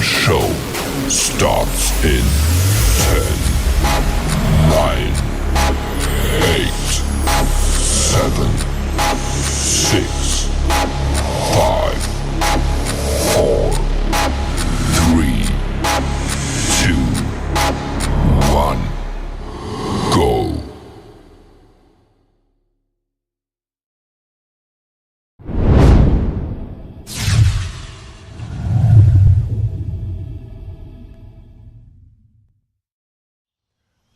show starts in 10, 9, 8, 7, 6, 5, 4, 3, 2, 1, go.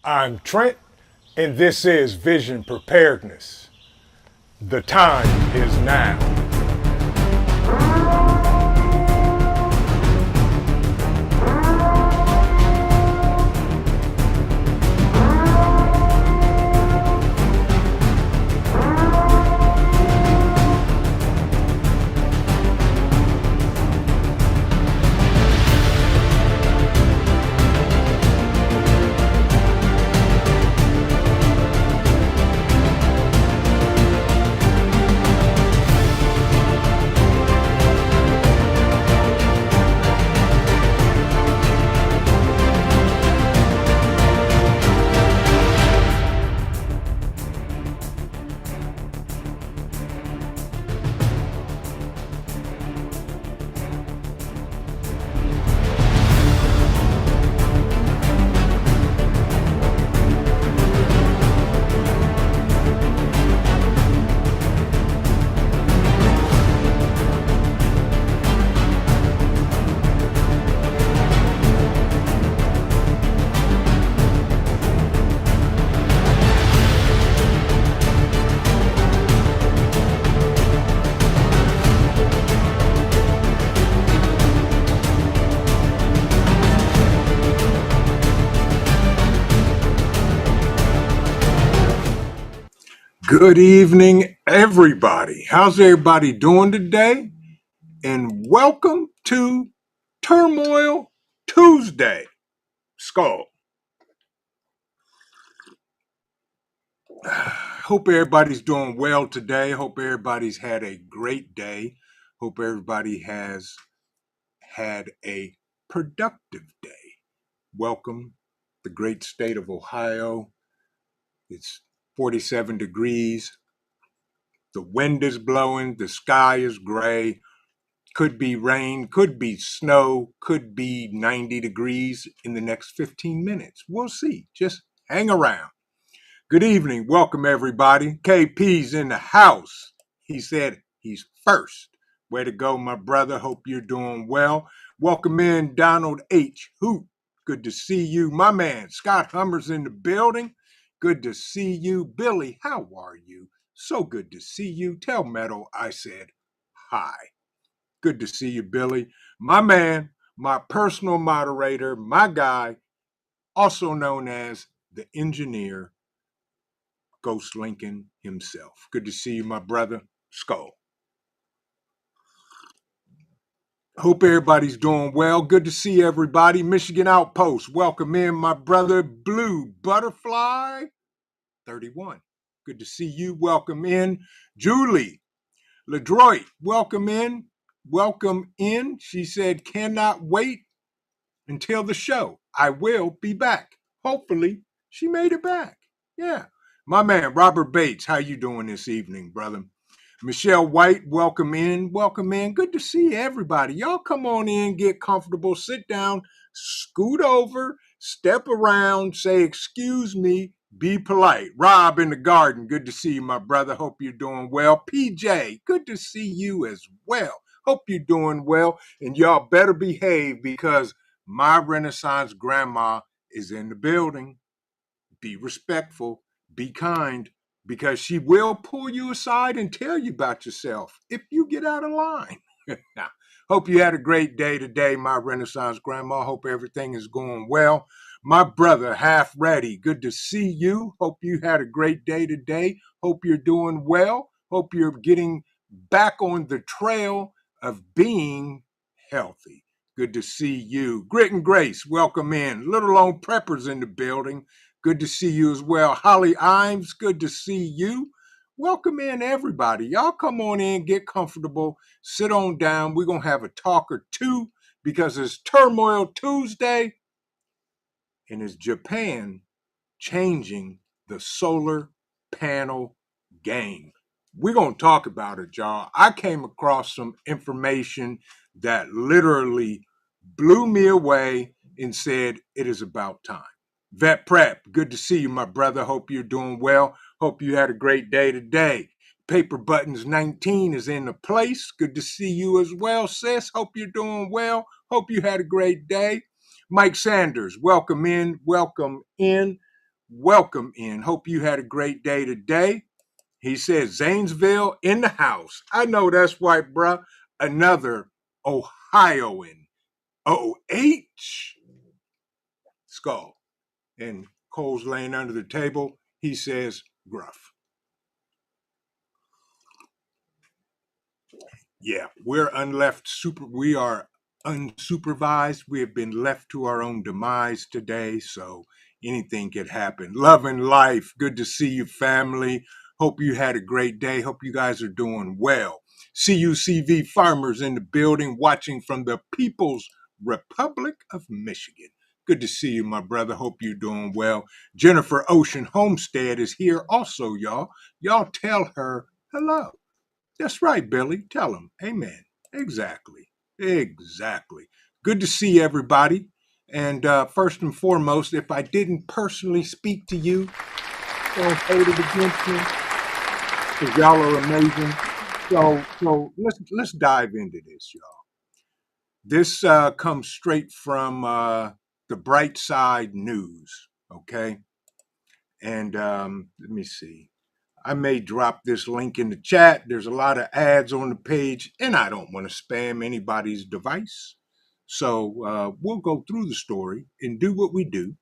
I'm Trent, and this is Vision Preparedness. The time is now. Good evening, everybody. How's everybody doing today? And welcome to Turmoil Tuesday. Skull. Hope everybody's doing well today. Hope everybody's had a great day. Hope everybody has had a productive day. Welcome, the great state of Ohio. It's 47 degrees. The wind is blowing. The sky is gray. Could be rain, could be snow, could be 90 degrees in the next 15 minutes. We'll see. Just hang around. Good evening. Welcome, everybody. KP's in the house. He said he's first. Way to go, my brother. Hope you're doing well. Welcome in Donald H. Hoot. Good to see you. My man, Scott Hummer's in the building. Good to see you. Billy, how are you? So good to see you. Tell Meadow I said hi. Good to see you, Billy. My man, my personal moderator, my guy, also known as the engineer, Ghost Lincoln himself. Good to see you, my brother, Skull. Hope everybody's doing well. Good to see everybody. Michigan Outpost, welcome in, my brother, Blue Butterfly 31. Good to see you. Welcome in. Julie LeDroit, welcome in. Welcome in. She said, cannot wait until the show. I will be back. Hopefully, she made it back. Yeah. My man, Robert Bates, how you doing this evening, brother? Michelle White, welcome in. Welcome in. Good to see everybody. Y'all come on in, get comfortable, sit down, scoot over, step around, say, excuse me, be polite. Rob in the garden, good to see you, my brother. Hope you're doing well. PJ, good to see you as well. Hope you're doing well. And y'all better behave because my Renaissance grandma is in the building. Be respectful, be kind, because she will pull you aside and tell you about yourself if you get out of line. Now, hope you had a great day today, my Renaissance grandma. Hope everything is going well. My brother, Half Ready, good to see you. Hope you had a great day today. Hope you're doing well. Hope you're getting back on the trail of being healthy. Good to see you. Grit and Grace, welcome in. Little Lone Preppers in the building. Good to see you as well. Holly Imes, good to see you. Welcome in, everybody. Y'all come on in, get comfortable, sit on down. We're going to have a talk or two because it's Turmoil Tuesday and it's Japan changing the solar panel game. We're going to talk about it, y'all. I came across some information that literally blew me away and said it is about time. Vet Prep, good to see you, my brother. Hope you're doing well. Hope you had a great day today. Paper Buttons 19 is in the place. Good to see you as well, sis. Hope you're doing well. Hope you had a great day. Mike Sanders, welcome in, welcome in, welcome in. Hope you had a great day today. He says Zanesville in the house. I know that's right, bruh. Another Ohioan. OH. Skull. And Cole's laying under the table. He says gruff. Yeah, we are unsupervised. We have been left to our own demise today, so anything could happen. Love and life. Good to see you, family. Hope you had a great day. Hope you guys are doing well. CUCV farmers in the building watching from the People's Republic of Michigan. Good to see you, my brother. Hope you're doing well. Jennifer Ocean Homestead is here also, y'all. Y'all tell her hello. That's right, Billy. Tell him. Amen. Exactly. Exactly. Good to see everybody. And first and foremost, if I didn't personally speak to you, don't hold it against me, because y'all are amazing. So let's dive into this, y'all. This comes straight from the Bright Side News. Okay, and let me see. I may drop this link in the chat. There's a lot of ads on the page, and I don't want to spam anybody's device. So we'll go through the story and do what we do,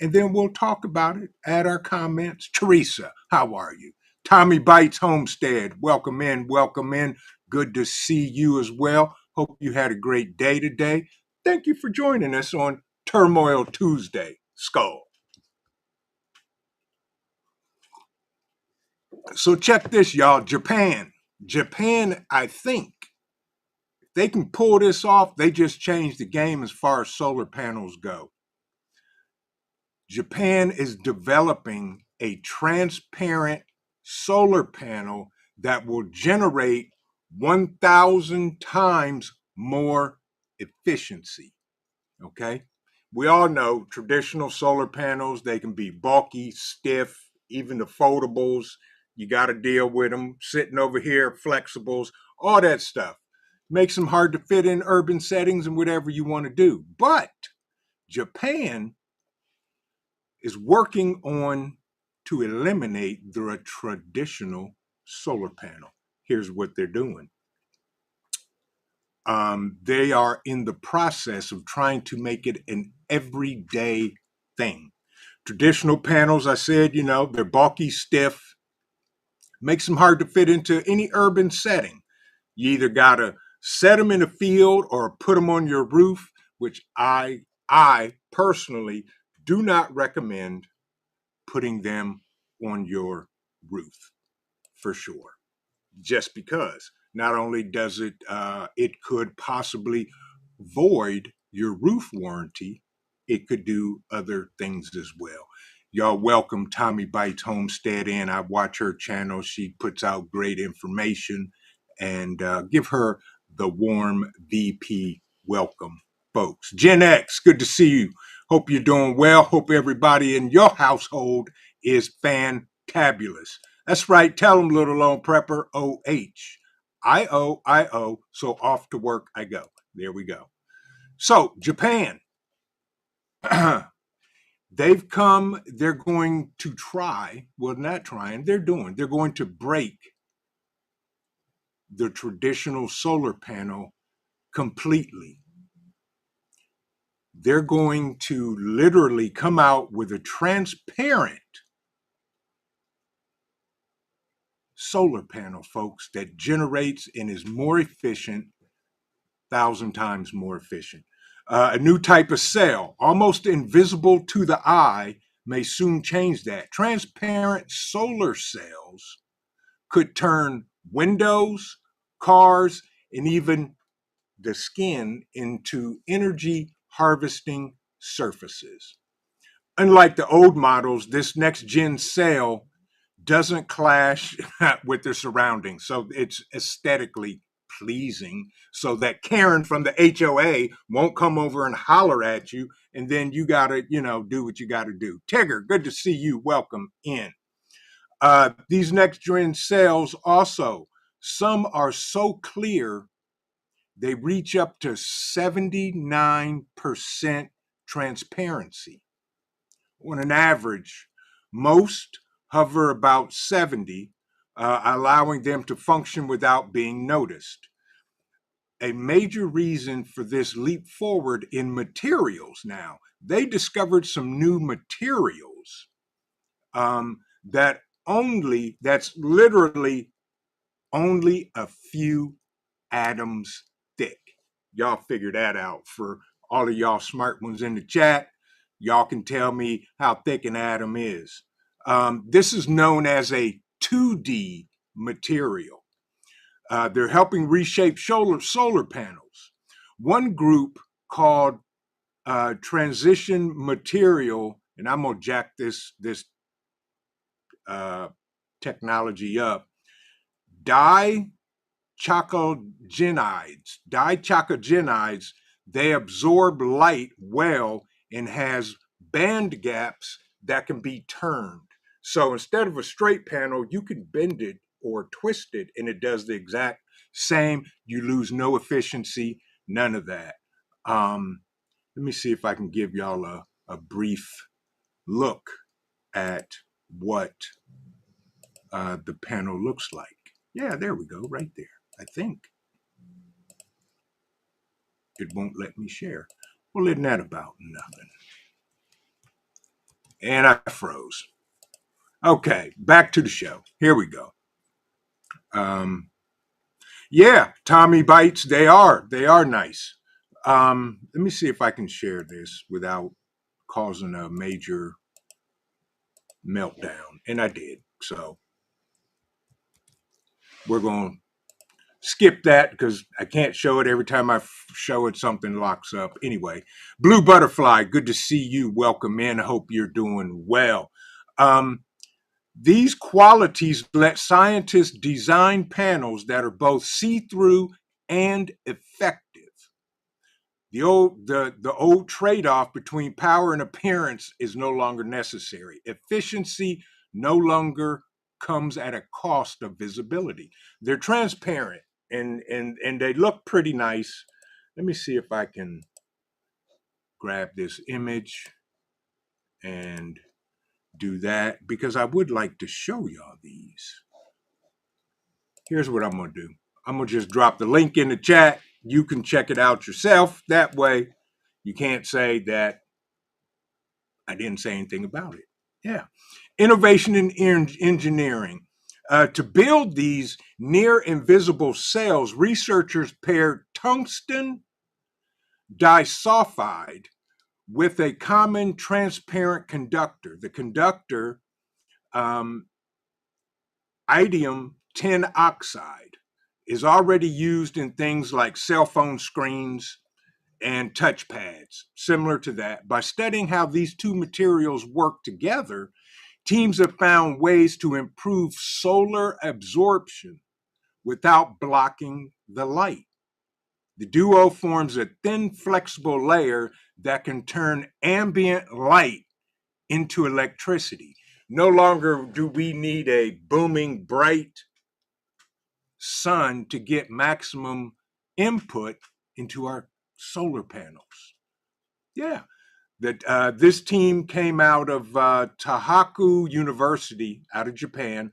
and then we'll talk about it, add our comments. Teresa, how are you? Tommy Bites Homestead, welcome in, welcome in. Good to see you as well. Hope you had a great day today. Thank you for joining us on Turmoil Tuesday. Skull. So check this, y'all. Japan, I think if they can pull this off, they just changed the game as far as solar panels go. Japan is developing a transparent solar panel that will generate 1,000 times more efficiency. Okay? We all know traditional solar panels, they can be bulky, stiff, even the foldables. You got to deal with them. Sitting over here, flexibles, all that stuff. Makes them hard to fit in urban settings and whatever you want to do. But Japan is working on to eliminate the traditional solar panel. Here's what they're doing. They are in the process of trying to make it an everyday thing. Traditional panels, I said, they're bulky, stiff, makes them hard to fit into any urban setting. You either got to set them in a field or put them on your roof, which I personally do not recommend putting them on your roof for sure. Just because not only does it could possibly void your roof warranty, it could do other things as well. Y'all welcome Tommy Bites Homestead in. I watch her channel. She puts out great information, and give her the warm VP welcome, folks. Gen X, good to see you. Hope you're doing well. Hope everybody in your household is fantabulous. That's right. Tell them, little lone prepper, OH. I-O. So off to work I go. There we go. So Japan, they're going to try, well, not trying, they're going to break the traditional solar panel completely. They're going to literally come out with a transparent solar panel, folks, that generates and is more efficient, 1,000 times more efficient. A new type of cell, almost invisible to the eye, may soon change that. Transparent solar cells could turn windows, cars, and even the skin into energy harvesting surfaces. Unlike the old models, this next gen cell doesn't clash with their surroundings. So it's aesthetically pleasing so that Karen from the HOA won't come over and holler at you. And then you got to, do what you got to do. Tigger, good to see you. Welcome in. These next gen cells also, some are so clear, they reach up to 79% transparency. On an average, most hover about 70, allowing them to function without being noticed. A major reason for this leap forward in materials now, they discovered some new materials that's literally only a few atoms thick. Y'all figure that out. For all of y'all smart ones in the chat, y'all can tell me how thick an atom is. This is known as a 2D material. They're helping reshape solar panels. One group called Transition Material, and I'm gonna jack this technology up. Dichalcogenides, they absorb light well and has band gaps that can be turned. So instead of a straight panel, you can bend it or twist it and it does the exact same. You lose no efficiency, none of that. Let me see if I can give y'all a brief look at what the panel looks like. Yeah, there we go, right there. I think it won't let me share. Well, isn't that about nothing? And I froze. Okay, back to the show. Here we go. Yeah, Tommy bites. They are nice. Let me see if I can share this without causing a major meltdown, and I did. So we're going to skip that because I can't show it. Every time I show it, something locks up. Anyway, Blue Butterfly, good to see you. Welcome in. I hope you're doing well. These qualities let scientists design panels that are both see-through and effective. The old trade-off between power and appearance is no longer necessary. Efficiency no longer comes at a cost of visibility. They're transparent and they look pretty nice. Let me see if I can grab this image and do that because I would like to show y'all these. Here's what I'm going to do. I'm going to just drop the link in the chat. You can check it out yourself. That way you can't say that I didn't say anything about it. Yeah. Innovation in engineering. To build these near invisible cells, researchers paired tungsten disulfide with a common transparent conductor. The conductor, idium tin oxide, is already used in things like cell phone screens and touchpads, similar to that. By studying how these two materials work together, teams have found ways to improve solar absorption without blocking the light. The duo forms a thin, flexible layer that can turn ambient light into electricity. No longer do we need a booming, bright sun to get maximum input into our solar panels. Yeah. This team came out of Tohoku University out of Japan,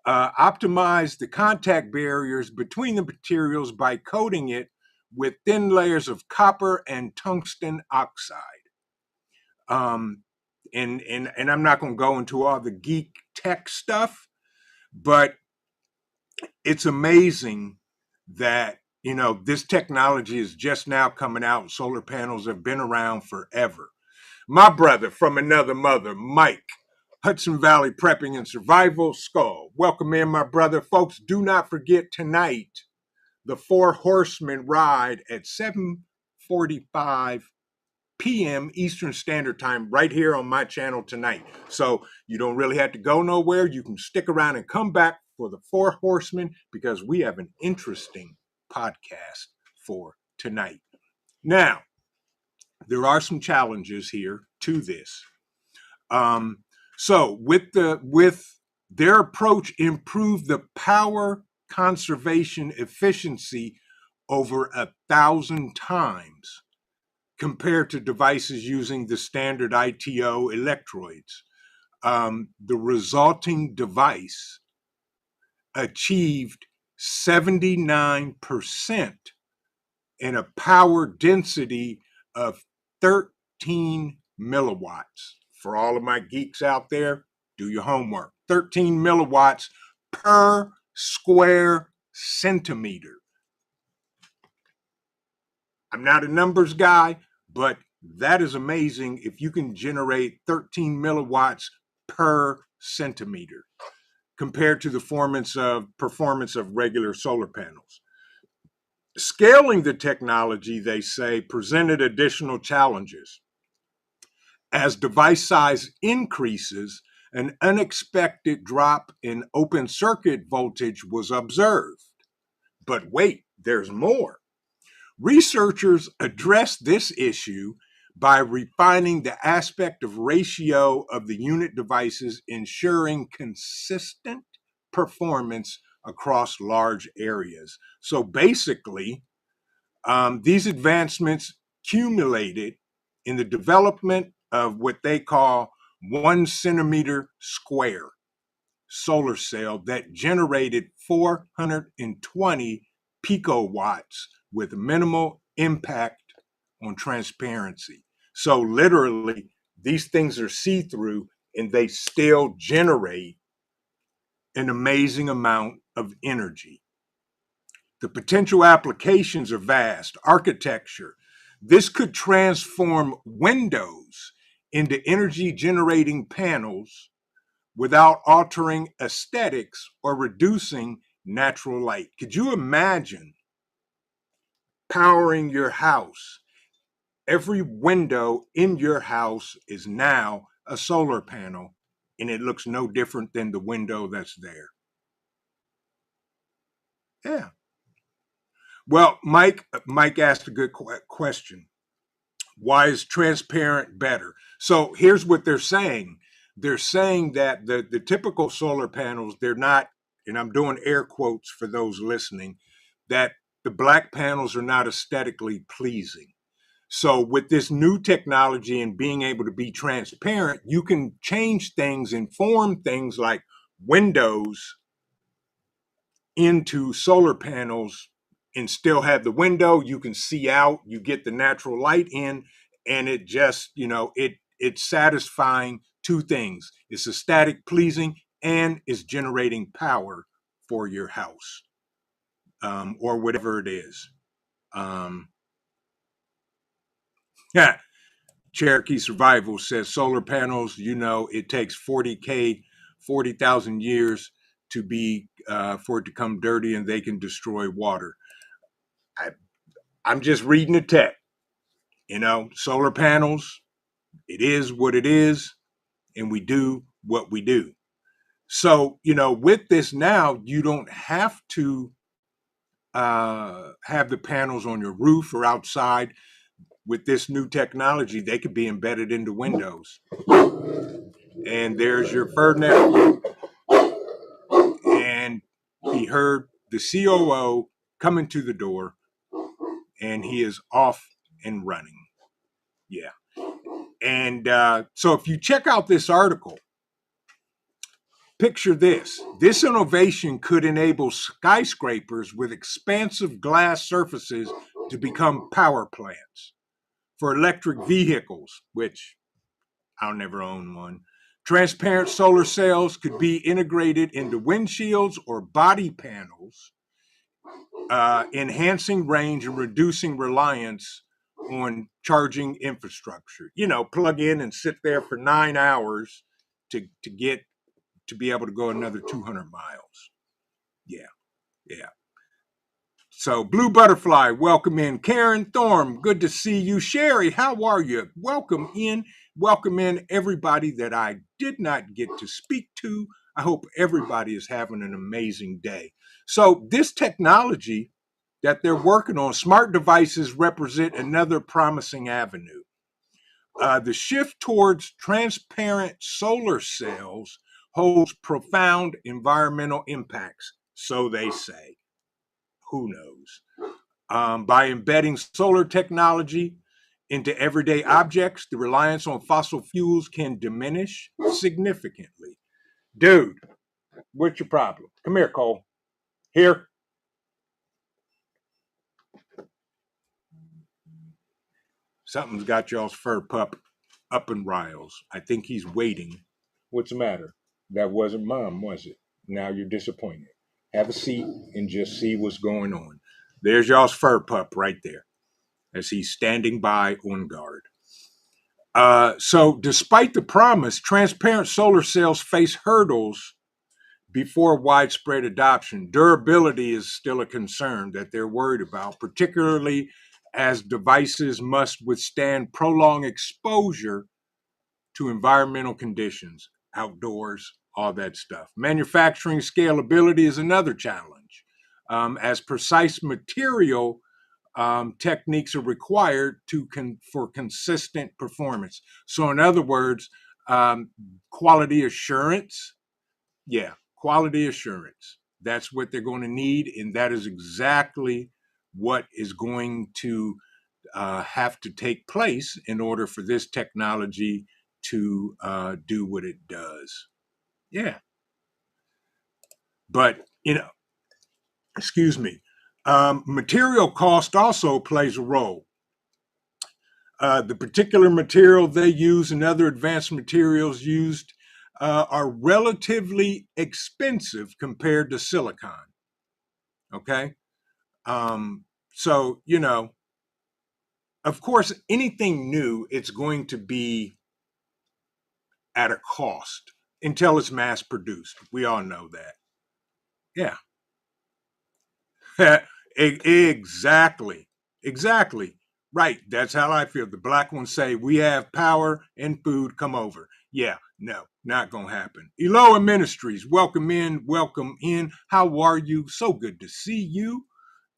optimized the contact barriers between the materials by coating it with thin layers of copper and tungsten oxide. And I'm not going to go into all the geek tech stuff, but it's amazing that, this technology is just now coming out. Solar panels have been around forever. My brother from another mother, Mike, Hudson Valley Prepping and Survival, Skull. Welcome in, my brother. Folks, do not forget tonight, the Four Horsemen ride at 7:45 p.m. Eastern Standard Time right here on my channel tonight. So you don't really have to go nowhere. You can stick around and come back for the Four Horsemen because we have an interesting podcast for tonight. Now, there are some challenges here to this. So with their approach, improved the power conservation efficiency over 1,000 times compared to devices using the standard ITO electrodes. The resulting device achieved 79% and a power density of 13 milliwatts. For all of my geeks out there, do your homework. 13 milliwatts per square centimeter. I'm not a numbers guy, but that is amazing if you can generate 13 milliwatts per centimeter compared to the performance of regular solar panels. Scaling the technology, they say, presented additional challenges. As device size increases, an unexpected drop in open circuit voltage was observed. But wait, there's more. Researchers addressed this issue by refining the aspect of ratio of the unit devices, ensuring consistent performance across large areas. So basically, these advancements accumulated in the development of what they call 1 centimeter square solar cell that generated 420 picowatts with minimal impact on transparency. So literally, these things are see-through and they still generate an amazing amount of energy. The potential applications are vast. Architecture. This could transform windows into energy generating panels without altering aesthetics or reducing natural light. Could you imagine powering your house? Every window in your house is now a solar panel, and it looks no different than the window that's there. Yeah. Well, Mike asked a good question. Why is transparent better? So here's what they're saying. They're saying that the typical solar panels, they're not, and I'm doing air quotes for those listening, that the black panels are not aesthetically pleasing. So with this new technology and being able to be transparent, you can change things and form things like windows into solar panels and still have the window. You can see out, you get the natural light in, and it just, it's satisfying two things. It's aesthetic pleasing and it's generating power for your house, or whatever it is. Yeah. Cherokee Survival says solar panels, it takes 40,000 years to be for it to come dirty and they can destroy water. I'm just reading the tech. Solar panels, it is what it is, and we do what we do. So, with this now, you don't have to have the panels on your roof or outside. With this new technology, they could be embedded into windows. And there's your fur nephew. And he heard the COO coming to the door, and he is off and running. Yeah. And so if you check out this article, picture this. This innovation could enable skyscrapers with expansive glass surfaces to become power plants for electric vehicles, which I'll never own one. Transparent solar cells could be integrated into windshields or body panels, enhancing range and reducing reliance on charging infrastructure. Plug in and sit there for 9 hours to be able to go another 200 miles. Yeah. So Blue Butterfly, welcome in. Karen Thorm, good to see you. Sherry, how are you? Welcome in. Welcome in everybody that I did not get to speak to. I hope everybody is having an amazing day. So this technology that they're working on, smart devices represent another promising avenue. The shift towards transparent solar cells holds profound environmental impacts, so they say. Who knows? By embedding solar technology into everyday objects, the reliance on fossil fuels can diminish significantly. Dude, what's your problem? Come here, Cole. Here. Something's got y'all's fur pup up in riles. I think he's waiting. What's the matter? That wasn't mom, was it? Now you're disappointed. Have a seat and just see what's going on. There's y'all's fur pup right there as he's standing by on guard. So, despite the promise, transparent solar cells face hurdles before widespread adoption. Durability is still a concern that they're worried about, particularly as devices must withstand prolonged exposure to environmental conditions, outdoors, all that stuff. Manufacturing scalability is another challenge, as precise material techniques are required for consistent performance. So, in other words, quality assurance, quality assurance. That's what they're going to need, and that is exactly what is going to have to take place in order for this technology to do what it does. Yeah, but excuse me. Material cost also plays a role. The particular material they use and other advanced materials used are relatively expensive compared to silicon. Okay. So, of course, anything new, it's going to be at a cost until it's mass produced. We all know that. Yeah. Exactly. Exactly. Right. That's how I feel. The black ones say, we have power and food, come over. Yeah, no, not going to happen. Eloa Ministries, welcome in, welcome in. How are you? So good to see you.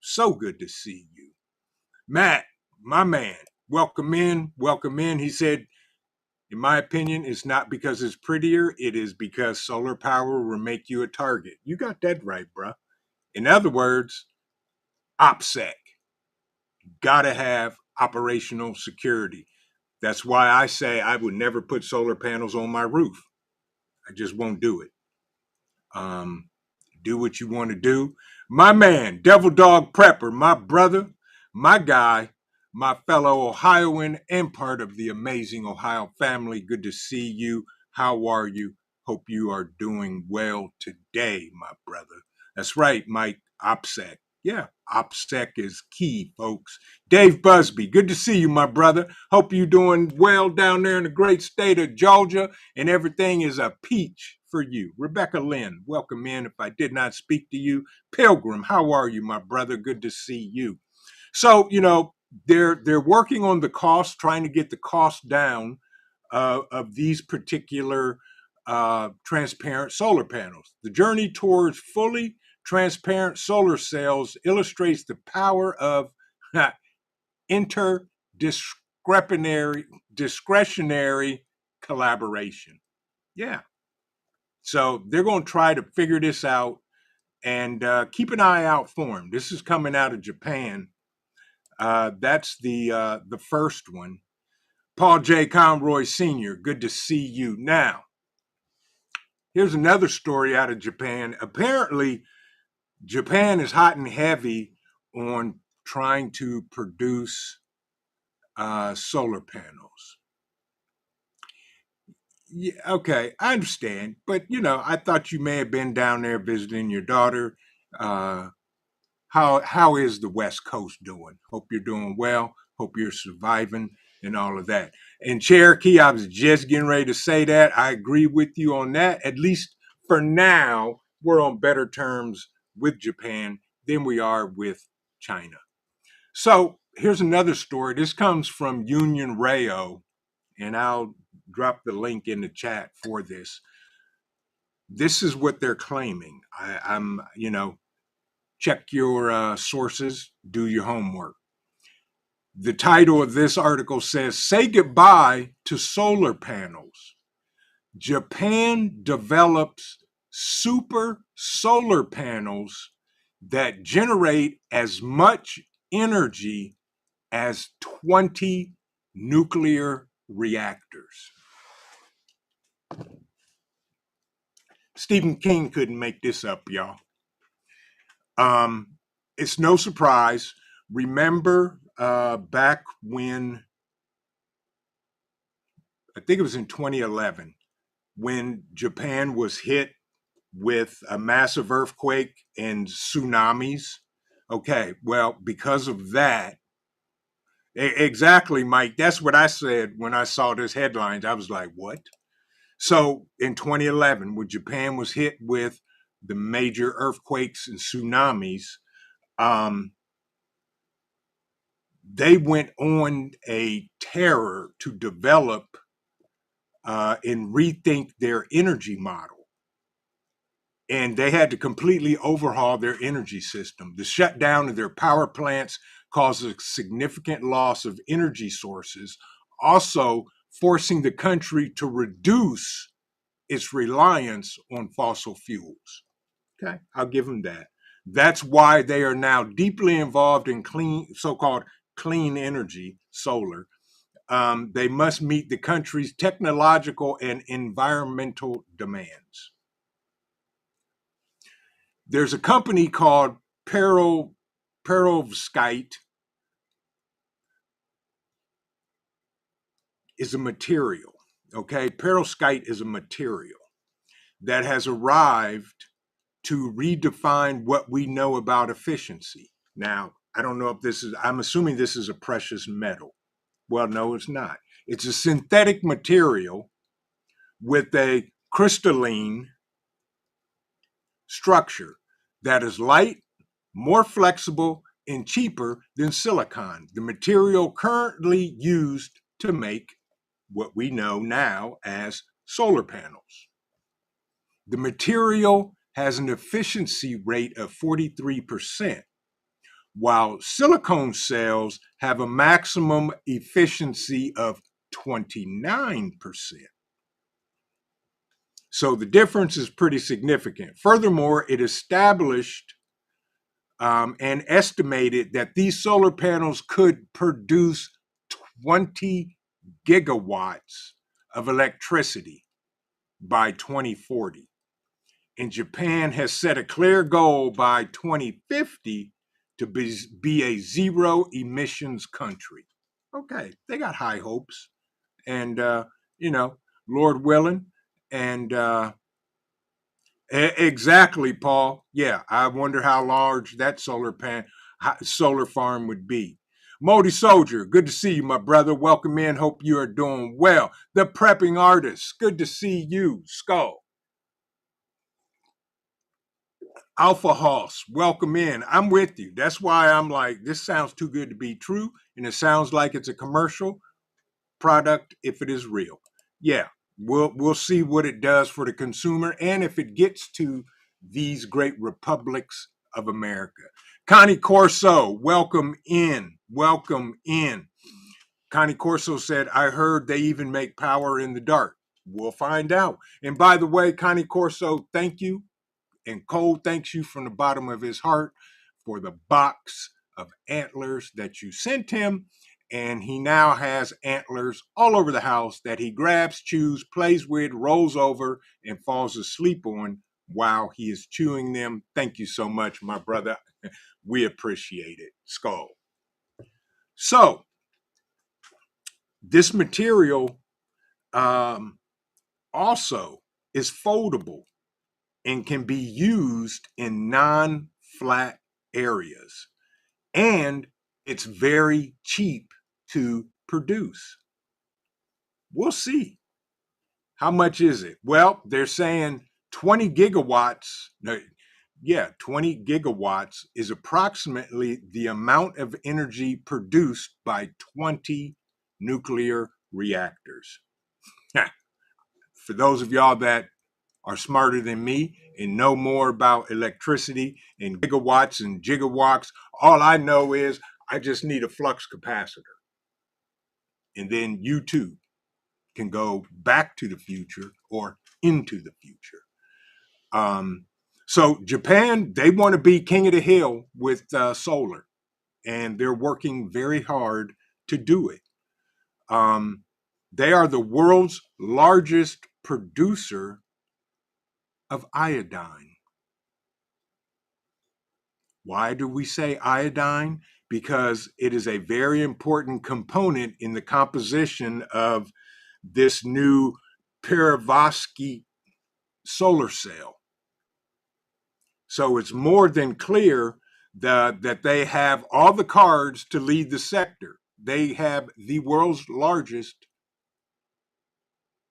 So good to see you. Matt, my man, welcome in, welcome in. He said, in my opinion, it's not because it's prettier. It is because solar power will make you a target. You got that right, bruh. In other words, OPSEC. Gotta have operational security. That's why I say I would never put solar panels on my roof. I just won't do it. Do what you want to do. My man, Devil Dog Prepper, my brother, my guy, my fellow Ohioan and part of the amazing Ohio family. Good to see you. How are you? Hope you are doing well today, my brother. That's right, Mike OPSEC. Yeah, OPSEC is key, folks. Dave Busby, good to see you, my brother. Hope you're doing well down there in the great state of Georgia, and everything is a peach for you. Rebecca Lynn, welcome in. If I did not speak to you, Pilgrim, how are you, my brother? Good to see you. So, they're working on the cost, trying to get the cost down of these particular transparent solar panels. The journey towards fully transparent solar cells illustrates the power of discretionary collaboration. Yeah. So they're going to try to figure this out and keep an eye out for them. This is coming out of Japan. That's the first one. Paul J. Conroy Sr., good to see you. Now, here's another story out of Japan. Apparently, Japan is hot and heavy on trying to produce solar panels. Yeah, okay, I understand, but I thought you may have been down there visiting your daughter. How is the West Coast doing? Hope you're doing well. Hope you're surviving and all of that. And Cherokee, I was just getting ready to say that. I agree with you on that. At least for now, we're on better terms with Japan than we are with China. So here's another story. This comes from Union Rayo, and I'll drop the link in the chat for this. This is what they're claiming. I'm, check your sources, do your homework. The title of this article says, "Say Goodbye to Solar Panels. Japan develops super solar panels that generate as much energy as 20 nuclear reactors." Stephen King couldn't make this up, y'all. It's no surprise. Remember back when, I think it was in 2011, when Japan was hit with a massive earthquake and tsunamis? Okay, well, because of that, exactly, Mike. That's what I said when I saw this headlines. I was like, what? So in 2011, when Japan was hit with the major earthquakes and tsunamis, they went on a terror to develop and rethink their energy model. And they had to completely overhaul their energy system. The shutdown of their power plants caused a significant loss of energy sources, also forcing the country to reduce its reliance on fossil fuels. Okay, I'll give them that. That's why they are now deeply involved in so-called clean energy, solar. They must meet the country's technological and environmental demands. There's a company called Perovskite. Is a material. Okay, perovskite is a material that has arrived to redefine what we know about efficiency. Now, I don't know if this is, I'm assuming this is a precious metal. Well, no, it's not. It's a synthetic material with a crystalline structure that is light, more flexible, and cheaper than silicon, the material currently used to make what we know now as solar panels. The material has an efficiency rate of 43%, while silicone cells have a maximum efficiency of 29%. So the difference is pretty significant. Furthermore, it established and estimated that these solar panels could produce 20 gigawatts of electricity by 2040. And Japan has set a clear goal by 2050 to be a zero emissions country. Okay, they got high hopes. And, Lord willing. And exactly, Paul. Yeah, I wonder how large that solar farm would be. Modi Soldier, good to see you, my brother. Welcome in. Hope you are doing well. The Prepping Artist, good to see you. Skull. Alpha Hoss, welcome in. I'm with you. That's why I'm like, this sounds too good to be true. And it sounds like it's a commercial product if it is real. Yeah, we'll see what it does for the consumer and if it gets to these great republics of America. Connie Corso, welcome in. Welcome in. Connie Corso said, I heard they even make power in the dark. We'll find out. And by the way, Connie Corso, thank you. And Cole thanks you from the bottom of his heart for the box of antlers that you sent him. And he now has antlers all over the house that he grabs, chews, plays with, rolls over, and falls asleep on while he is chewing them. Thank you so much, my brother. We appreciate it. Skull. So, this material also is foldable and can be used in non-flat areas. And it's very cheap to produce. We'll see. How much is it? Well, they're saying 20 gigawatts. 20 gigawatts is approximately the amount of energy produced by 20 nuclear reactors. For those of y'all that are smarter than me and know more about electricity and gigawatts and gigawatts, all I know is I just need a flux capacitor. And then you too can go back to the future or into the future. So Japan, they want to be king of the hill with solar, and they're working very hard to do it. They are the world's largest producer of iodine. Why do we say iodine? Because it is a very important component in the composition of this new Perovsky solar cell. So it's more than clear that they have all the cards to lead the sector. They have the world's largest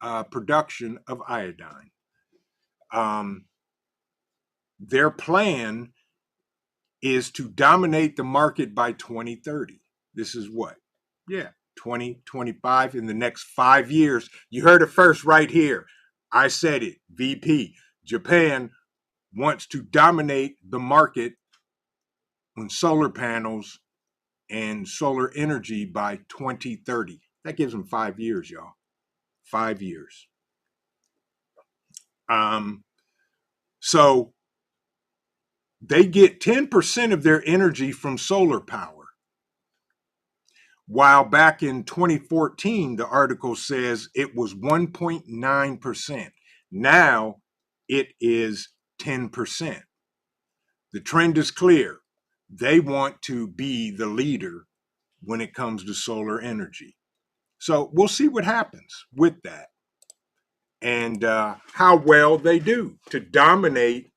production of iodine. Their plan is to dominate the market by 2030. This is what? 2025, in the next 5 years. You heard it first right here. I said it, VP. Japan wants to dominate the market on solar panels and solar energy by 2030. That gives them 5 years, y'all. 5 years. So they get 10% of their energy from solar power. While back in 2014, the article says it was 1.9%. Now it is 10%. The trend is clear. They want to be the leader when it comes to solar energy. So we'll see what happens with that and how well they do to dominate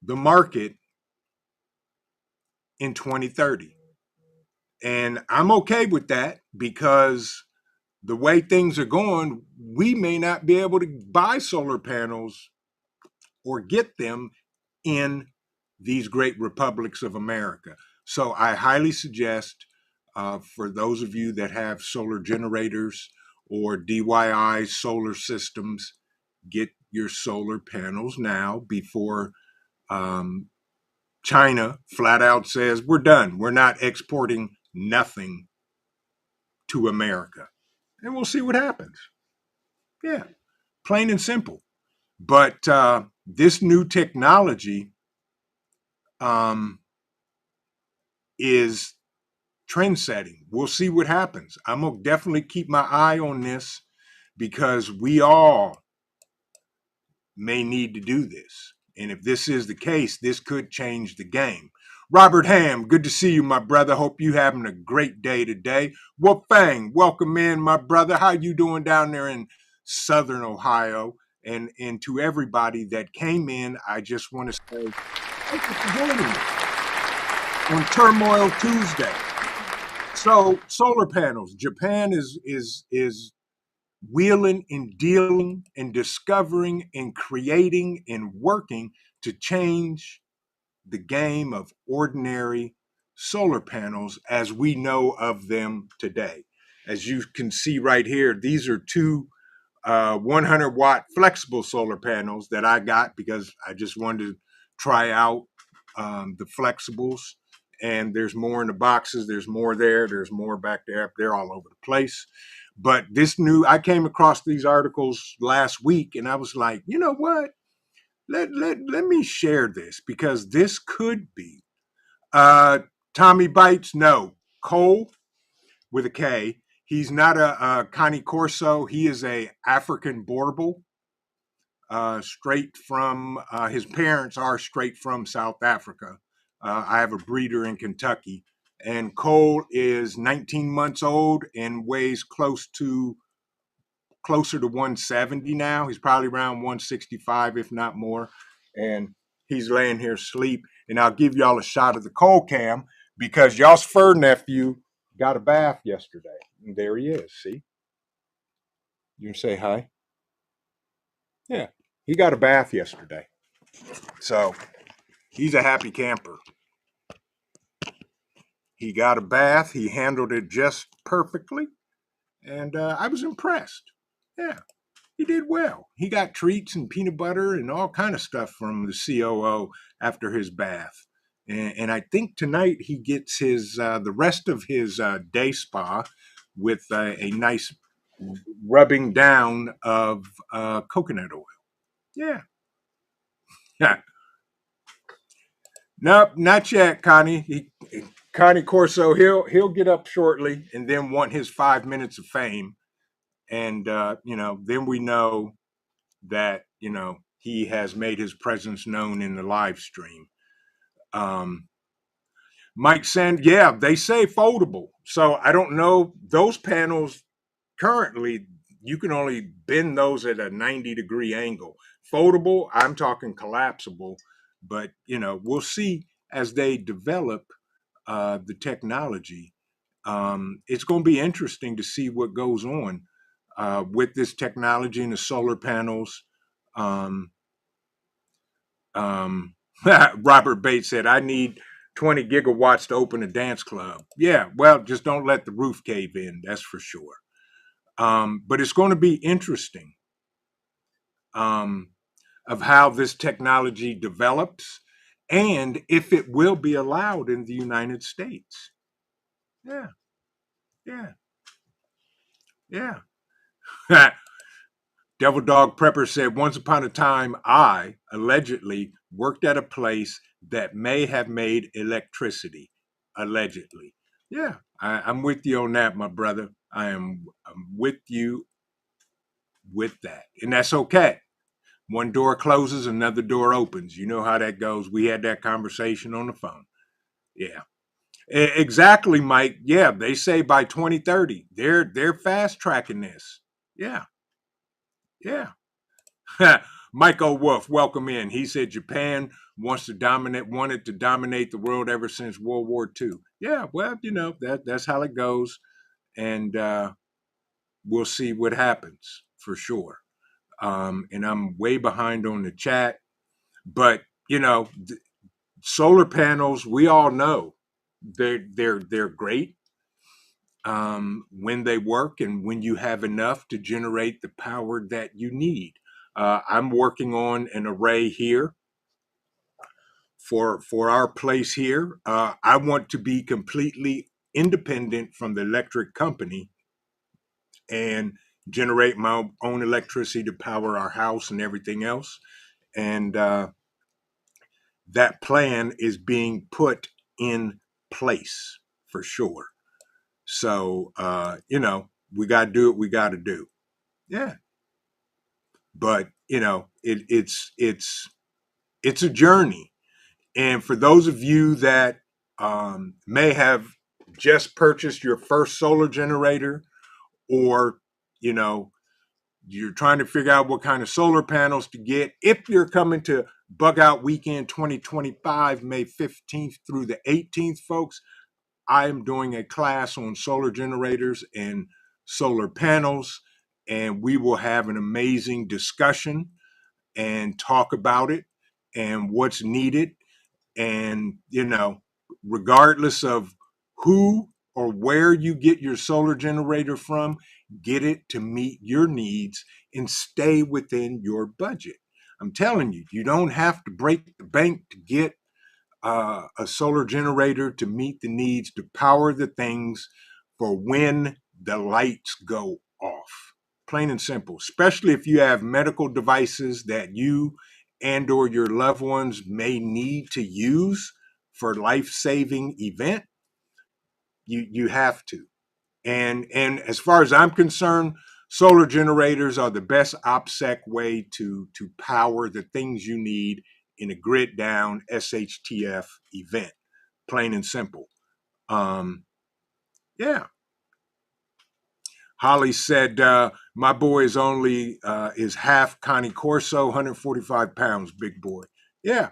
the market in 2030. And I'm okay with that because the way things are going, we may not be able to buy solar panels or get them in these great republics of America. So I highly suggest for those of you that have solar generators or DIY solar systems, get your solar panels now before China flat out says, we're done. We're not exporting nothing to America. And we'll see what happens. Yeah, plain and simple. But this new technology is trend setting. We'll see what happens. I'm going to definitely keep my eye on this because we all may need to do this. And if this is the case, this could change the game. Robert Ham, good to see you, my brother. Hope you having a great day today. Wolfang, welcome in, my brother. How you doing down there in Southern Ohio? And to everybody that came in, I just want to say thank you for joining me on Turmoil Tuesday. So solar panels, Japan is wheeling and dealing and discovering and creating and working to change the game of ordinary solar panels as we know of them today. As you can see right here, these are two 100-watt flexible solar panels that I got because I just wanted to try out the flexibles. And there's more in the boxes. There's more there. There's more back there. They're all over the place. But I came across these articles last week and I was like, you know what? Let me share this because this could be. Tommy Bites, no. Cole with a K. He's not a Connie Corso. He is a African Borbal. Straight from, his parents are straight from South Africa. I have a breeder in Kentucky. And Cole is 19 months old and weighs closer to 170 now. He's probably around 165, if not more. And he's laying here asleep. And I'll give y'all a shot of the Cole cam because y'all's fur nephew got a bath yesterday. And there he is. See? You say hi? Yeah. He got a bath yesterday. So He's a happy camper. He got a bath. He handled it just perfectly. And I was impressed. Yeah, he did well. He got treats and peanut butter and all kind of stuff from the COO after his bath. And I think tonight he gets his the rest of his day spa with a nice rubbing down of coconut oil. Yeah. Yeah. Nope, not yet, Connie. Connie Corso, he'll get up shortly and then want his 5 minutes of fame. And then we know that he has made his presence known in the live stream. Mike said, yeah, they say foldable. So I don't know. Those panels currently, you can only bend those at a 90-degree angle. Foldable, I'm talking collapsible. But, we'll see as they develop the technology. It's going to be interesting to see what goes on with this technology and the solar panels. Robert Bates said, I need 20 gigawatts to open a dance club. Yeah, well, just don't let the roof cave in, that's for sure. But it's going to be interesting of how this technology develops and if it will be allowed in the United States. Yeah, yeah, yeah. Devil Dog Prepper said, once upon a time, I allegedly worked at a place that may have made electricity. Allegedly. Yeah, I'm with you on that, my brother. I'm with you with that. And that's okay. One door closes, another door opens. You know how that goes. We had that conversation on the phone. Yeah. Exactly, Mike. Yeah, they say by 2030, they're fast tracking this. Yeah. Yeah. Michael Wolf, welcome in. He said Japan wanted to dominate the world ever since World War II. Yeah, well, that's how it goes, and we'll see what happens for sure. And I'm way behind on the chat, but solar panels, we all know they're great when they work and when you have enough to generate the power that you need. I'm working on an array here for our place here. I want to be completely independent from the electric company and generate my own electricity to power our house and everything else. And that plan is being put in place for sure. So we got to do what we got to do. Yeah. But it's a journey. And for those of you that may have just purchased your first solar generator, or you're trying to figure out what kind of solar panels to get, if you're coming to Bug Out Weekend 2025, May 15th through the 18th, folks, I am doing a class on solar generators and solar panels, and we will have an amazing discussion and talk about it and what's needed. And, regardless of who or where you get your solar generator from, get it to meet your needs and stay within your budget. I'm telling you, you don't have to break the bank to get a solar generator to meet the needs to power the things for when the lights go off. Plain and simple, especially if you have medical devices that you and or your loved ones may need to use for life-saving event. You have to. And as far as I'm concerned, solar generators are the best OPSEC way to power the things you need in a grid down SHTF event. Plain and simple. Yeah. Holly said, my boy is half Connie Corso, 145 pounds, big boy. Yeah.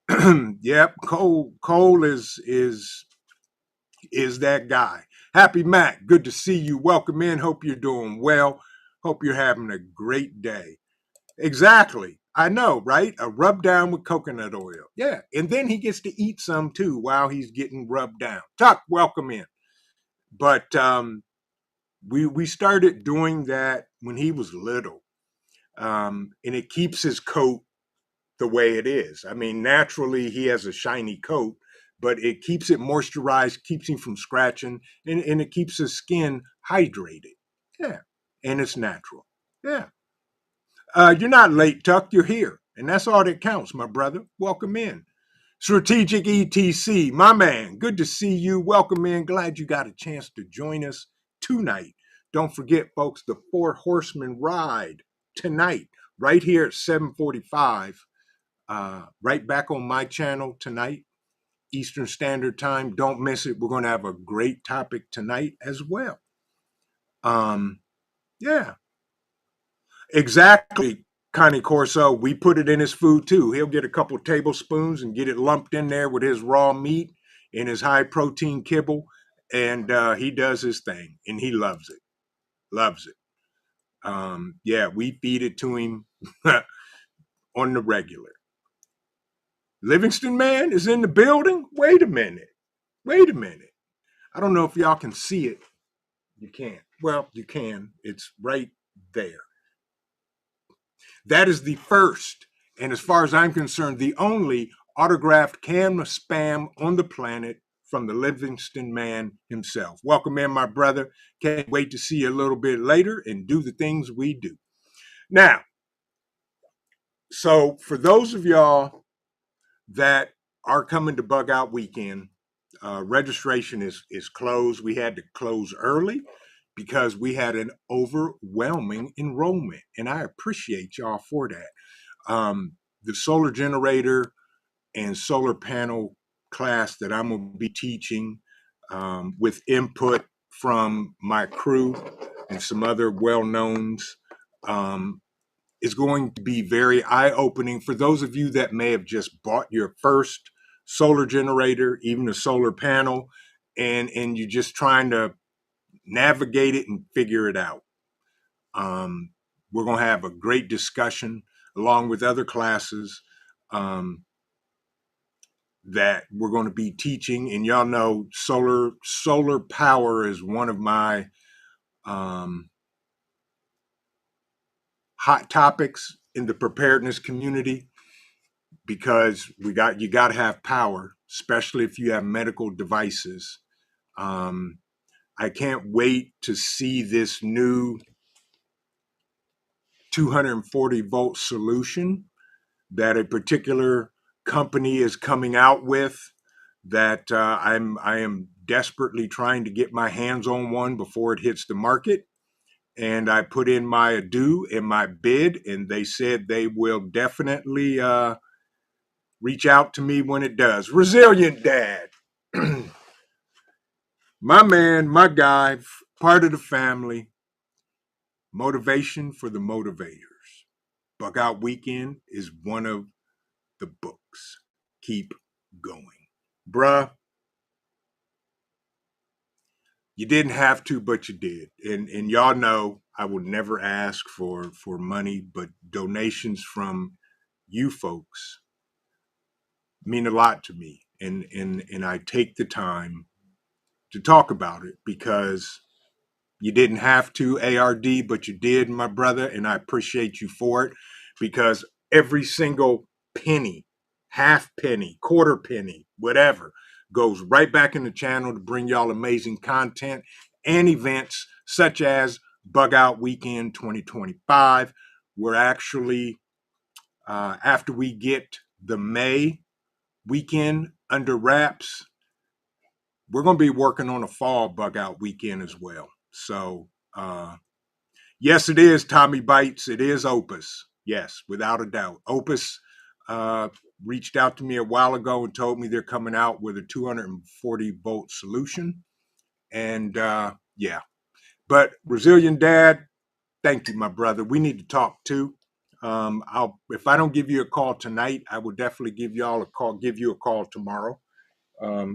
Yep. Cole is that guy. Happy Mac, good to see you. Welcome in. Hope you're doing well. Hope you're having a great day. Exactly. I know, right? A rub down with coconut oil. Yeah. And then he gets to eat some too while he's getting rubbed down. Tuck, welcome in. But we started doing that when he was little. And it keeps his coat the way it is. I mean, naturally he has a shiny coat, but it keeps it moisturized, keeps him from scratching, and it keeps his skin hydrated. Yeah. And it's natural. Yeah. You're not late, Tuck. You're here. And that's all that counts, my brother. Welcome in. Strategic ETC, my man. Good to see you. Welcome in. Glad you got a chance to join us tonight. Don't forget, folks, the Four Horsemen ride tonight, right here at 7:45. Right back on my channel tonight, Eastern Standard Time. Don't miss it. We're going to have a great topic tonight as well. Yeah. Exactly, Connie Corso. We put it in his food too. He'll get a couple tablespoons and get it lumped in there with his raw meat and his high protein kibble, and he does his thing, and he loves it. Loves it. Yeah, we feed it to him on the regular. Livingston Man is in the building. Wait a minute. Wait a minute. I don't know if y'all can see it. You can't. Well, you can. It's right there. That is the first, and as far as I'm concerned, the only autographed camera spam on the planet from the Livingston Man himself. Welcome in, my brother. Can't wait to see you a little bit later and do the things we do. Now, so for those of y'all that are coming to Bug Out Weekend, registration is closed. We had to close early because we had an overwhelming enrollment, and I appreciate y'all for that. The solar generator and solar panel class that I'm going to be teaching with input from my crew and some other well-knowns is going to be very eye-opening for those of you that may have just bought your first solar generator, even a solar panel, and you're just trying to navigate it and figure it out. We're going to have a great discussion along with other classes that we're going to be teaching. And y'all know solar power is one of my hot topics in the preparedness community because you got to have power, especially if you have medical devices. I can't wait to see this new 240 volt solution that a particular company is coming out with that I am desperately trying to get my hands on one before it hits the market. And I put in my ado and my bid, and they said they will definitely reach out to me when it does. Resilient Dad, my man, my guy, part of the family. Motivation for the motivators. Bug Out Weekend is one of the books. Keep going. Bruh, you didn't have to, but you did. And y'all know I would never ask for money, but donations from you folks mean a lot to me. And I take the time to talk about it because you didn't have to, ARD, but you did, my brother, and I appreciate you for it because every single penny, half penny, quarter penny, whatever, goes right back in the channel to bring y'all amazing content and events such as Bug Out Weekend 2025. We're actually, after we get the May weekend under wraps, we're going to be working on a fall Bug Out Weekend as well. So, yes, it is Tommy Bites. It is Opus. Yes, without a doubt. Opus reached out to me a while ago and told me they're coming out with a 240 volt solution. And yeah, but Resilient Dad, thank you, my brother. We need to talk too. If I don't give you a call tonight, I will definitely give you a call tomorrow.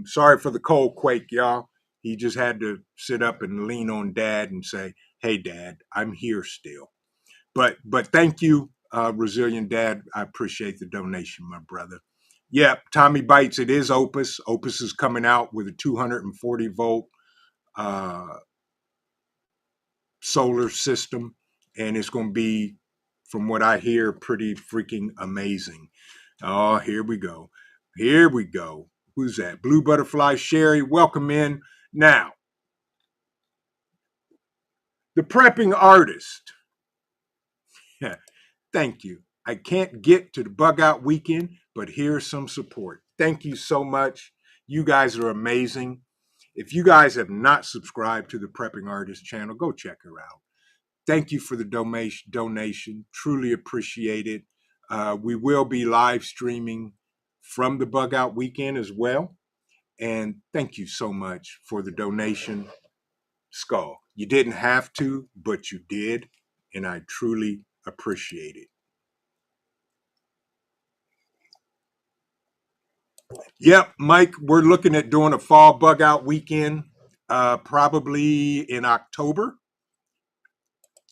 Sorry for the cold quake, y'all. He just had to sit up and lean on Dad and say, "Hey, Dad, I'm here still." But thank you, Resilient Dad, I appreciate the donation, my brother. Yeah, Tommy Bites, it is Opus. Opus is coming out with a 240 volt solar system, and it's going to be, from what I hear, pretty freaking amazing. Oh, here we go. Here we go. Who's that? Blue Butterfly Sherry, welcome in. Now, the prepping artist. Thank you. I can't get to the bug out weekend, but here's some support. Thank you so much. You guys are amazing. If you guys have not subscribed to the Prepping Artist channel, go check her out. Thank you for the donation. Truly appreciate it. We will be live streaming from the bug out weekend as well. And thank you so much for the donation. Skull, you didn't have to, but you did. And I truly appreciate it. Yep, Mike, we're looking at doing a fall bug out weekend, probably in October.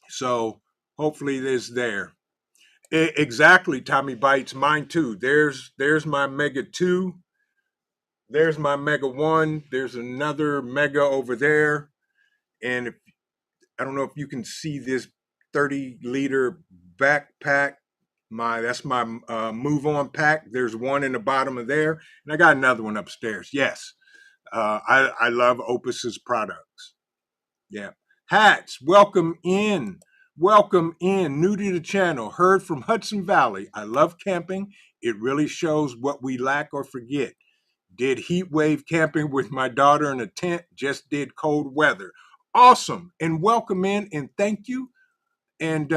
So hopefully there's there. Exactly, Tommy Bites. Mine too. There's my Mega 2. There's my Mega 1. There's another Mega over there. And I don't know if you can see this 30-liter backpack. That's my Move On pack. There's one in the bottom of there. And I got another one upstairs. Yes. I love Opus's products. Yeah. Hats, welcome in. Welcome in. New to the channel. Heard from Hudson Valley. I love camping. It really shows what we lack or forget. Did heat wave camping with my daughter in a tent. Just did cold weather. Awesome. And welcome in and thank you. And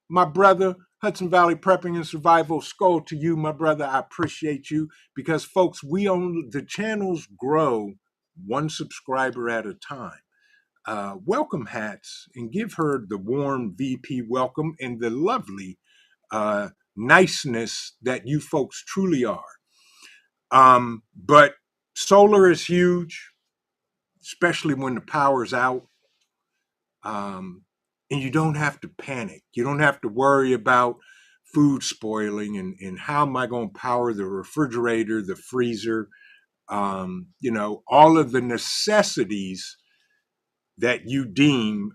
my brother, Hudson Valley Prepping and Survival, Skull to you, my brother. I appreciate you because, folks, the channels grow one subscriber at a time. Welcome hats and give her the warm VP welcome and the lovely niceness that you folks truly are. But solar is huge, especially when the power's out. And you don't have to panic. You don't have to worry about food spoiling and how am I going to power the refrigerator, the freezer, all of the necessities that you deem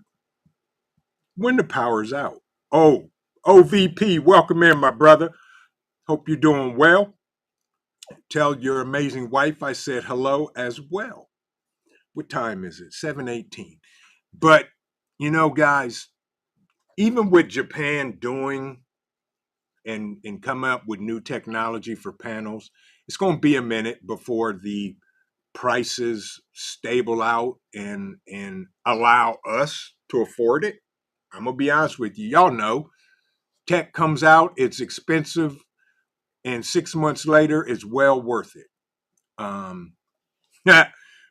when the power's out. Oh, OVP, welcome in, my brother. Hope you're doing well. Tell your amazing wife I said hello as well. What time is it? 7:18. But, guys, even with Japan doing and coming up with new technology for panels, it's going to be a minute before the prices stable out and allow us to afford it. I'm going to be honest with you. Y'all know tech comes out, it's expensive, and 6 months later, it's well worth it.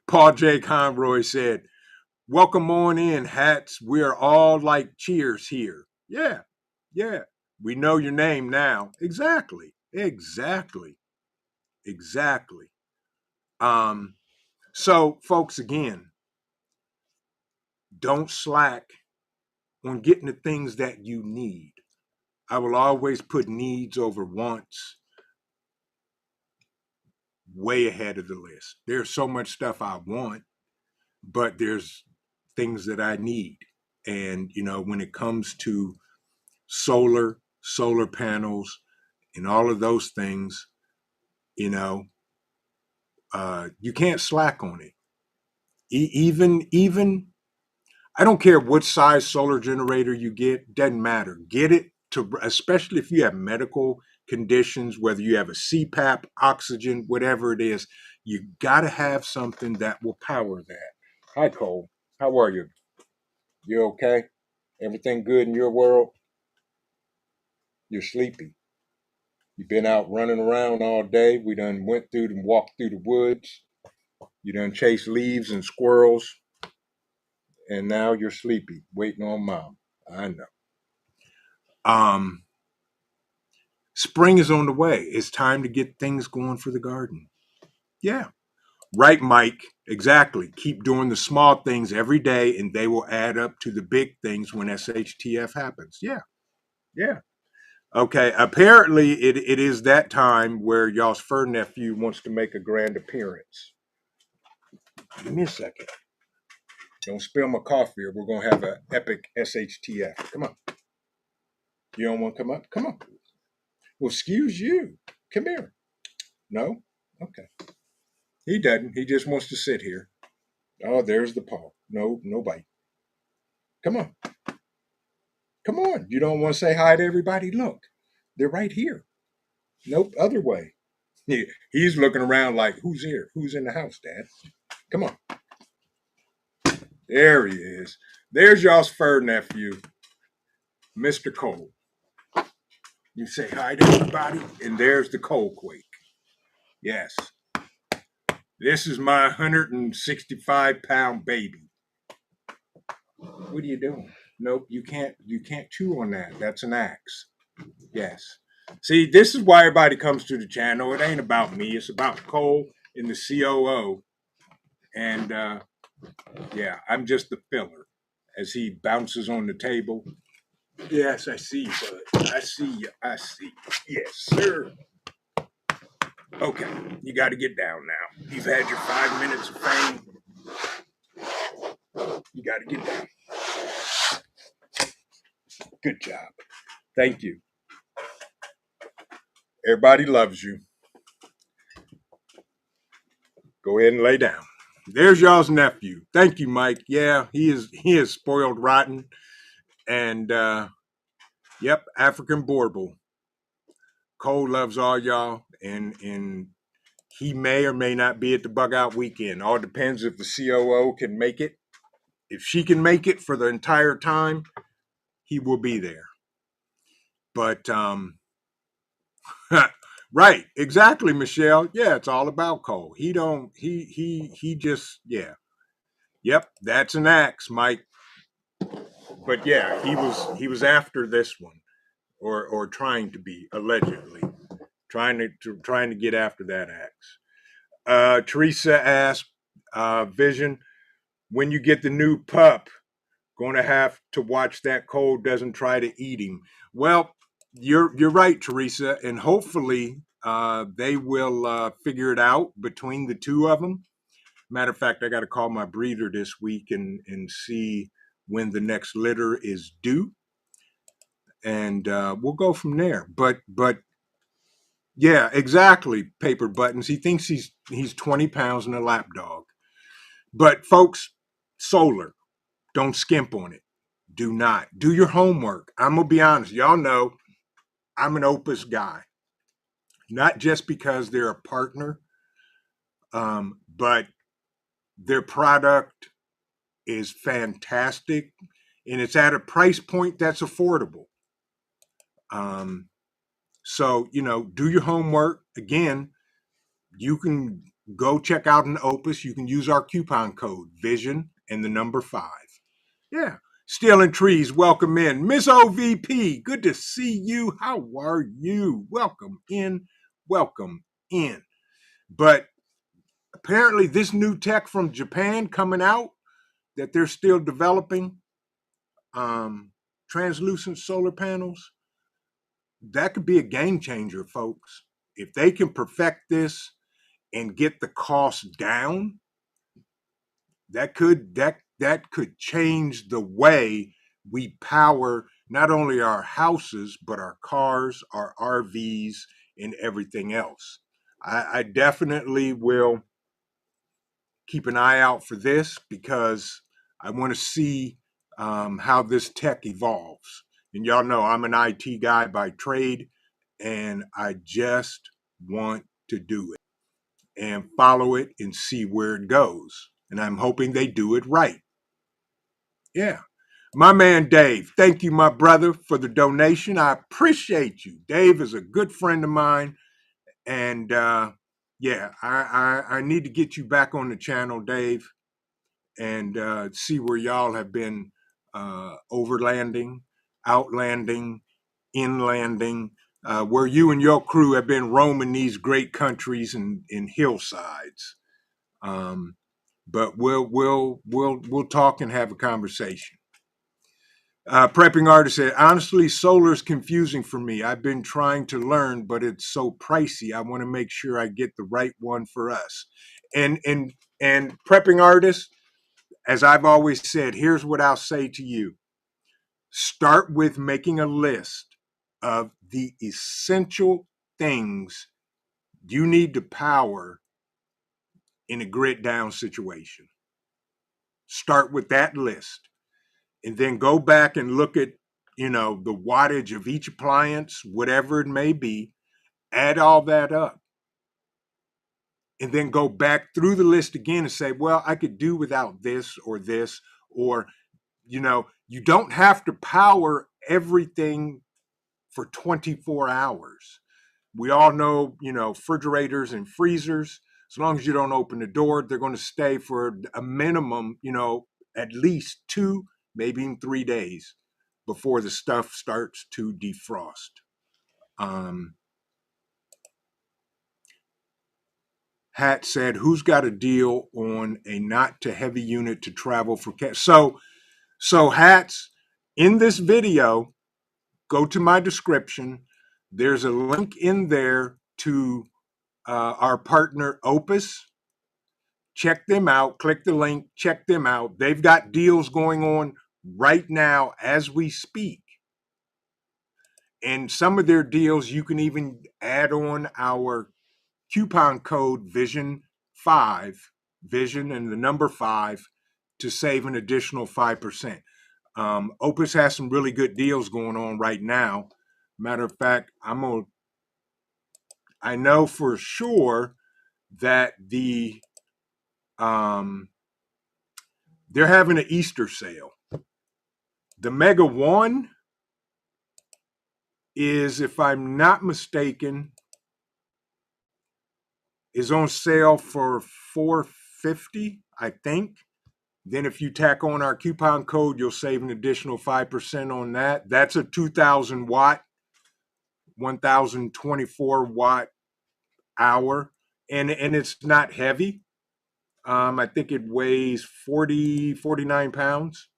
Paul J. Conroy said, welcome on in, hats. We're all like cheers here. Yeah. We know your name now. Exactly. So, folks, again, don't slack on getting the things that you need. I will always put needs over wants way ahead of the list. There's so much stuff I want, but there's things that I need. And, when it comes to solar panels, and all of those things, you can't slack on it. Even I don't care what size solar generator you get, doesn't matter. Get it especially if you have medical conditions, whether you have a CPAP, oxygen, whatever it is, you got to have something that will power that. Hi, Cole. How are you? You okay? Everything good in your world? You're sleepy. You've been out running around all day. We done went through and walked through the woods. You done chased leaves and squirrels. And now you're sleepy, waiting on mom. I know. Spring is on the way. It's time to get things going for the garden. Yeah. Right, Mike. Exactly. Keep doing the small things every day, and they will add up to the big things when SHTF happens. Yeah. Okay, apparently it is that time where y'all's fur nephew wants to make a grand appearance. Give me a second. Don't spill my coffee or we're going to have an epic shtf. Come on. You don't want to come up? Come on. Well, excuse you. Come here. No? Okay. He doesn't. He just wants to sit here. Oh, there's the paw. No, no bite. Come on. Come on. You don't want to say hi to everybody? Look, they're right here. Nope, other way. He's looking around like, who's here? Who's in the house, Dad? Come on. There he is. There's y'all's fur nephew, Mr. Cole. You say hi to everybody, and there's the coal quake. Yes. This is my 165-pound baby. What are you doing? Nope, you can't chew on that. That's an axe. Yes. See, this is why everybody comes to the channel. It ain't about me. It's about Cole and the COO. And yeah, I'm just the filler as he bounces on the table. Yes, I see you, bud. I see you. I see you. Yes, sir. Okay, you got to get down now. You've had your 5 minutes of fame. You got to get down. Good job. Thank you. Everybody loves you. Go ahead and lay down. There's y'all's nephew. Thank you, Mike. Yeah, he is spoiled rotten. And yep, African Borble. Cole loves all y'all, and he may or may not be at the bug out weekend. All depends if the COO can make it. If she can make it for the entire time, he will be there. But right, exactly, Michelle. Yeah, it's all about Cole. He just yeah. Yep, that's an axe, Mike. But yeah, he was after this one, or trying to be, allegedly trying to get after that axe. Teresa asked, Vision, when you get the new pup, going to have to watch that Cole doesn't try to eat him. Well, you're right, Teresa, and hopefully they will figure it out between the two of them. Matter of fact, I got to call my breeder this week and see when the next litter is due, and we'll go from there. But yeah, exactly. Paper Buttons. He thinks he's 20 pounds and a lap dog. But folks, solar, don't skimp on it. Do not. Do your homework. I'm gonna be honest. Y'all know I'm an Opus guy, not just because they're a partner, but their product is fantastic, and it's at a price point that's affordable. So do your homework. Again, you can go check out an Opus. You can use our coupon code Vision and the number 5. Yeah. Stealing Trees, welcome in. Miss OVP, good to see you. How are you? Welcome in. Welcome in. But apparently, this new tech from Japan coming out that they're still developing, translucent solar panels, that could be a game changer, folks. If they can perfect this and get the cost down, that could change the way we power not only our houses but our cars, our RVs, and everything else. I definitely will keep an eye out for this because I want to see how this tech evolves. And y'all know I'm an IT guy by trade, and I just want to do it and follow it and see where it goes. And I'm hoping they do it right. Yeah. My man Dave, thank you, my brother, for the donation. I appreciate you. Dave is a good friend of mine. And yeah, I need to get you back on the channel, Dave, and see where y'all have been overlanding, outlanding, inlanding, where you and your crew have been roaming these great countries and hillsides. But we'll talk and have a conversation. Prepping artist said, honestly, solar is confusing for me. I've been trying to learn, but it's so pricey. I want to make sure I get the right one for us. And prepping artist, as I've always said, here's what I'll say to you. Start with making a list of the essential things you need to power in a grid down situation. Start with that list and then go back and look at, the wattage of each appliance, whatever it may be, add all that up. And then go back through the list again and say, well, I could do without this, or, you don't have to power everything for 24 hours. We all know, refrigerators and freezers, as long as you don't open the door, they're going to stay for a minimum, at least 2, maybe even 3 days before the stuff starts to defrost. Hat said, who's got a deal on a not to heavy unit to travel for cash? So Hats, in this video, go to my description. There's a link in there to our partner Opus. Check them out. Click the link. Check them out. They've got deals going on right now as we speak. And some of their deals, you can even add on our coupon code Vision5, Vision and the number 5, to save an additional 5%. Opus has some really good deals going on right now. Matter of fact, I know for sure that they're having an Easter sale. The Mega 1 is, if I'm not mistaken, is on sale for $450, I think. Then if you tack on our coupon code, you'll save an additional 5% on that. That's a 2,000 watt, 1,024 watt hour, and it's not heavy. I think it weighs 49 pounds.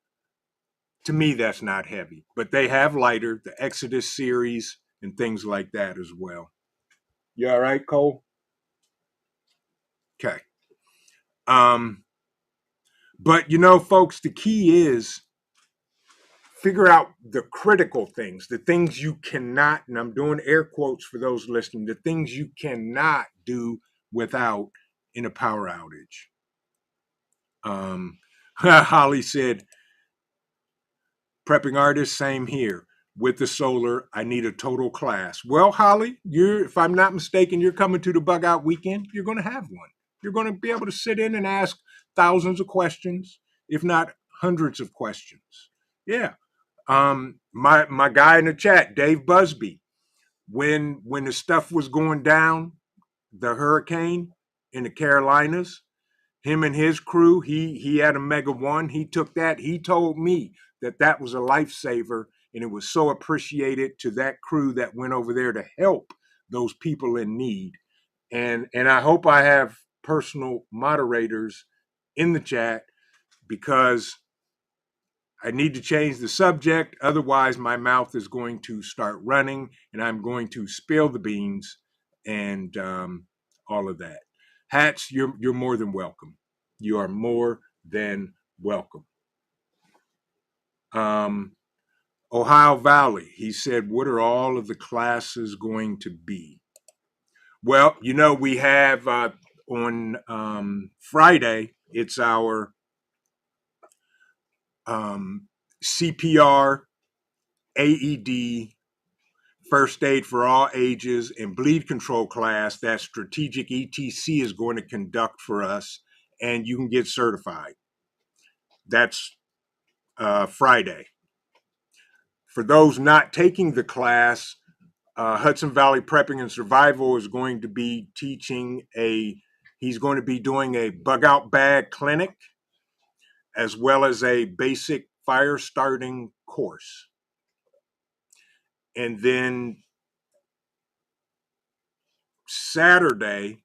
To me, that's not heavy, but they have lighter, the Exodus series and things like that as well. You all right, Cole? Okay. But folks, the key is figure out the critical things, the things you cannot, and I'm doing air quotes for those listening, the things you cannot do without in a power outage. Holly said, prepping artist, same here. With the solar, I need a total class. Well, Holly, if I'm not mistaken, you're coming to the bug out weekend. You're going to have one. You're going to be able to sit in and ask thousands of questions, if not hundreds of questions. Yeah. My guy in the chat, Dave Busby, when the stuff was going down, the hurricane in the Carolinas, him and his crew, he had a Mega 1. He took that. He told me that was a lifesaver, and it was so appreciated to that crew that went over there to help those people in need. And I hope I have personal moderators in the chat, because I need to change the subject. Otherwise, my mouth is going to start running and I'm going to spill the beans and all of that. Hats, you're more than welcome. You are more than welcome. Ohio Valley, he said, what are all of the classes going to be? Well, we have on Friday, it's our CPR, AED, first aid for all ages, and bleed control class that Strategic ETC is going to conduct for us, and you can get certified. That's Friday. For those not taking the class, Hudson Valley Prepping and Survival is going to be he's going to be doing a bug out bag clinic, as well as a basic fire starting course. And then Saturday,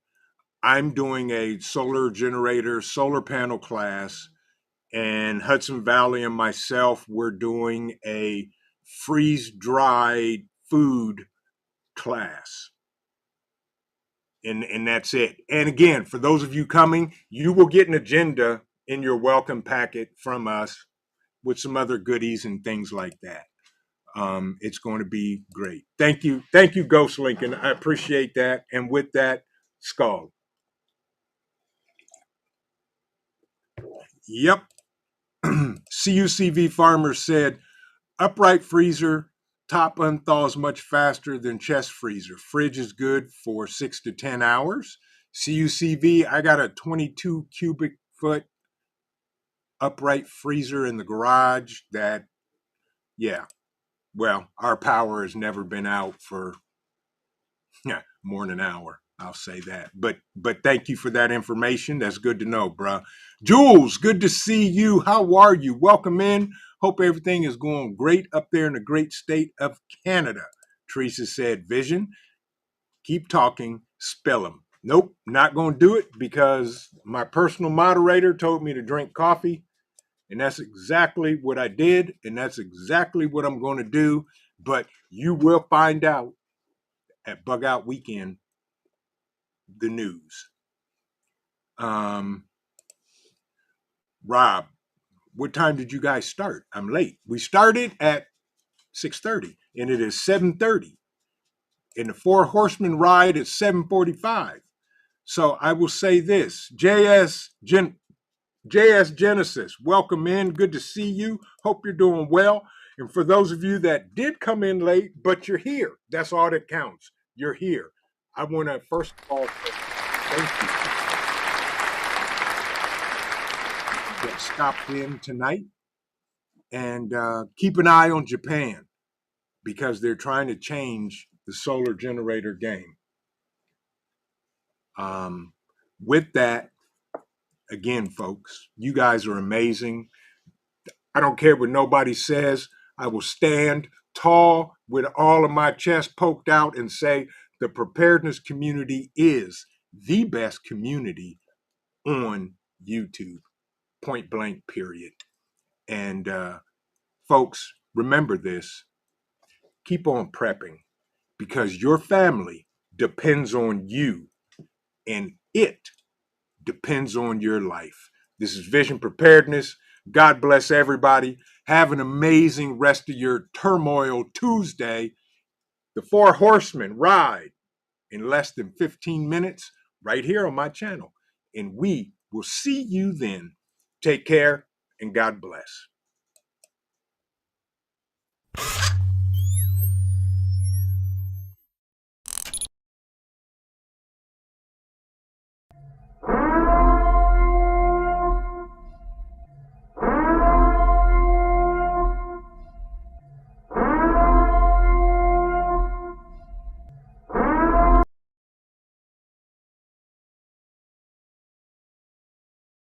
I'm doing a solar generator, solar panel class, And Hudson Valley and myself, we're doing a freeze-dried food class. And that's it. And again, for those of you coming, you will get an agenda in your welcome packet from us with some other goodies and things like that. It's going to be great. Thank you, Ghost Lincoln. I appreciate that. And with that, Skull. Yep. CUCV Farmer said, upright freezer top unthaws much faster than chest freezer. Fridge is good for 6 to 10 hours. CUCV, I got a 22 cubic foot upright freezer in the garage that, yeah, well, our power has never been out for more than an hour. I'll say that. But thank you for that information. That's good to know, bruh. Jules, good to see you. How are you? Welcome in. Hope everything is going great up there in the great state of Canada. Teresa said, Vision, keep talking, spell them. Nope, not going to do it because my personal moderator told me to drink coffee. And that's exactly what I did. And that's exactly what I'm going to do. But you will find out at Bug Out Weekend the news. Rob, what time did you guys start? I'm late. We started at 6:30 and it is 7:30. And the Four Horsemen ride at 7:45. So I will say this, JS Genesis, welcome in. Good to see you. Hope you're doing well. And for those of you that did come in late, but you're here, that's all that counts. You're here. I want to first of all say thank you that stopped in tonight. And keep an eye on Japan because they're trying to change the solar generator game. With that, again, folks, you guys are amazing. I don't care what nobody says. I will stand tall with all of my chest poked out and say the preparedness community is the best community on YouTube, point blank, period. And folks, remember this. Keep on prepping because your family depends on you and it depends on your life. This is Vision Preparedness. God bless everybody. Have an amazing rest of your TORMOIL Tuesday. The Four Horsemen ride in less than 15 minutes right here on my channel. And we will see you then. Take care and God bless.